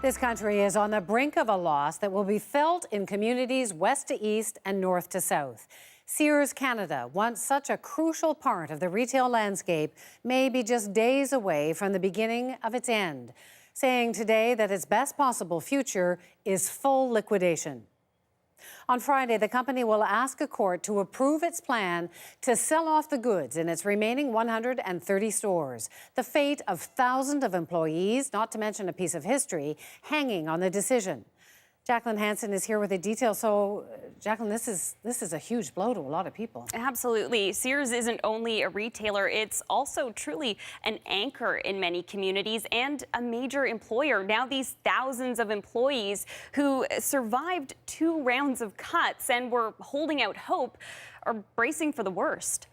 This country is on the brink of a loss that will be felt in communities west to east and north to south. Sears Canada, once such a crucial part of the retail landscape, may be just days away from the beginning of its end, saying today that its best possible future is full liquidation. On Friday, the company will ask a court to approve its plan to sell off the goods in its remaining 130 stores. The fate of thousands of employees, not to mention a piece of history, hanging on the decision. Jacqueline Hansen is here with the details. So, Jacqueline, this is a huge blow to a lot of people. Absolutely. Sears isn't only a retailer, it's also truly an anchor in many communities and a major employer. Now these thousands of employees who survived 2 rounds of cuts and were holding out hope are bracing for the worst.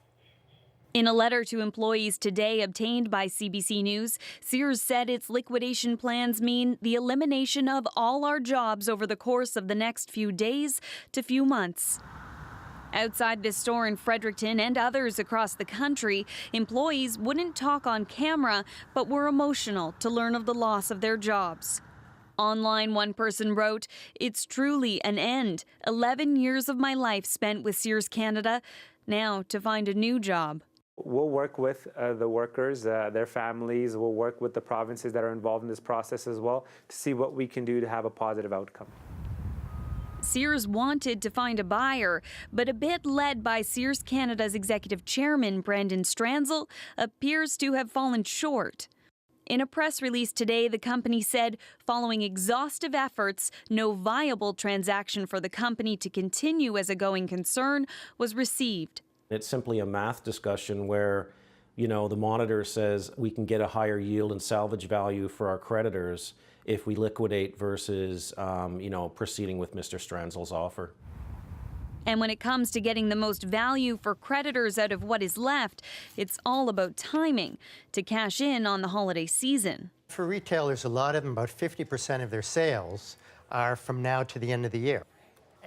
In a letter to employees today obtained by CBC News, Sears said its liquidation plans mean the elimination of all our jobs over the course of the next few days to few months. Outside this store in Fredericton and others across the country, employees wouldn't talk on camera, but were emotional to learn of the loss of their jobs. Online, one person wrote, "It's truly an end. 11 years of my life spent with Sears Canada, now to find a new job." We'll work with the workers, their families. We'll work with the provinces that are involved in this process as well to see what we can do to have a positive outcome. Sears wanted to find a buyer, but a bid led by Sears Canada's executive chairman, Brandon Stranzel, appears to have fallen short. In a press release today, the company said, following exhaustive efforts, no viable transaction for the company to continue as a going concern was received. It's simply a math discussion where, the monitor says we can get a higher yield and salvage value for our creditors if we liquidate versus, proceeding with Mr. Stranzel's offer. And when it comes to getting the most value for creditors out of what is left, it's all about timing to cash in on the holiday season. For retailers, a lot of them, about 50% of their sales are from now to the end of the year.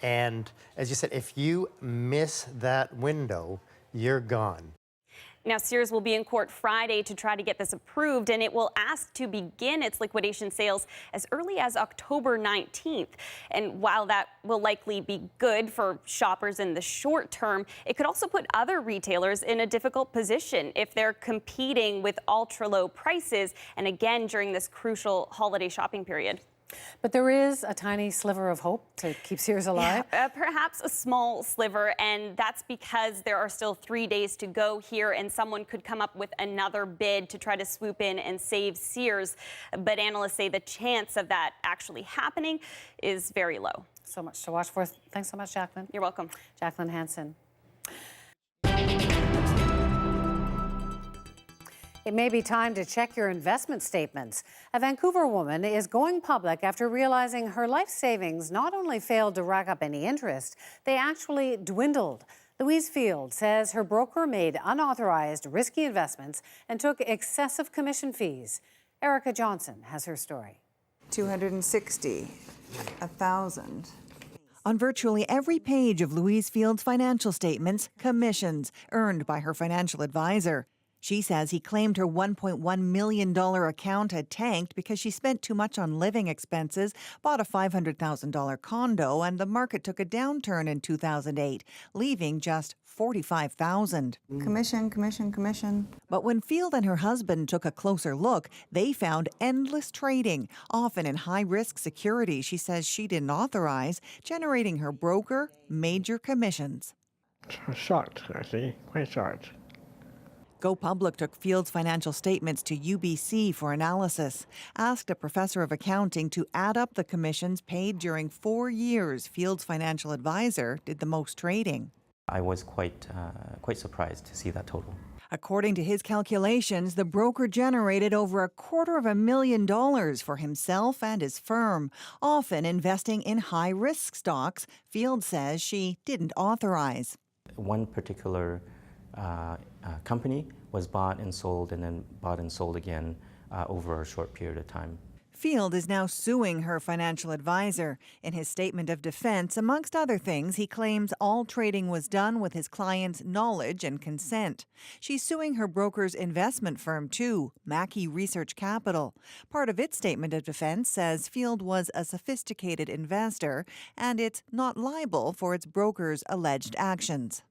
And as you said, if you miss that window, you're gone. Now, Sears will be in court Friday to try to get this approved, and it will ask to begin its liquidation sales as early as October 19th. And while that will likely be good for shoppers in the short term, it could also put other retailers in a difficult position if they're competing with ultra-low prices, and again during this crucial holiday shopping period. But there is a tiny sliver of hope to keep Sears alive. Yeah, perhaps a small sliver, and that's because there are still 3 days to go here, and someone could come up with another bid to try to swoop in and save Sears. But analysts say the chance of that actually happening is very low. So much to watch for. Thanks so much, Jacqueline. You're welcome. Jacqueline Hansen. It may be time to check your investment statements. A Vancouver woman is going public after realizing her life savings not only failed to rack up any interest, they actually dwindled. Louise Field says her broker made unauthorized, risky investments and took excessive commission fees. Erica Johnson has her story. 260, 1,000. On virtually every page of Louise Field's financial statements, commissions earned by her financial advisor. She says he claimed her $1.1 million account had tanked because she spent too much on living expenses, bought a $500,000 condo, and the market took a downturn in 2008, leaving just $45,000. Commission, commission, commission. But when Field and her husband took a closer look, they found endless trading, often in high-risk securities she says she didn't authorize, generating her broker major commissions. Shocked, actually, quite shocked. Go Public took Field's financial statements to UBC for analysis, asked a professor of accounting to add up the commissions paid during 4 years Field's financial advisor did the most trading. I was quite surprised to see that total. According to his calculations, the broker generated over $250,000 for himself and his firm, often investing in high-risk stocks Field says she didn't authorize. One particular company was bought and sold and then bought and sold again over a short period of time. Field is now suing her financial advisor. In his statement of defense, amongst other things, he claims all trading was done with his client's knowledge and consent. She's suing her broker's investment firm, too, Mackey Research Capital. Part of its statement of defense says Field was a sophisticated investor and it's not liable for its broker's alleged actions.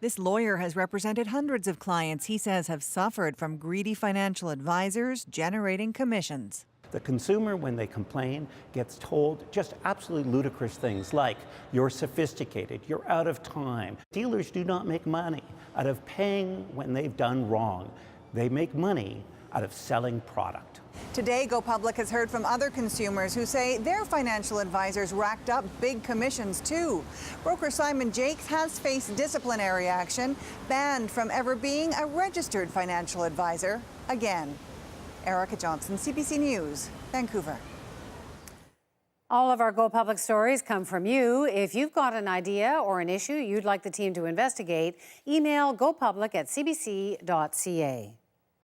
This lawyer has represented hundreds of clients he says have suffered from greedy financial advisors generating commissions. The consumer, when they complain, gets told just absolutely ludicrous things like, you're sophisticated, you're out of time. Dealers do not make money out of paying when they've done wrong. They make money out of selling product. Today, Go Public has heard from other consumers who say their financial advisors racked up big commissions too. Broker Simon Jakes has faced disciplinary action, banned from ever being a registered financial advisor again. Erica Johnson, CBC News, Vancouver. All of our Go Public stories come from you. If you've got an idea or an issue you'd like the team to investigate, email gopublic@cbc.ca.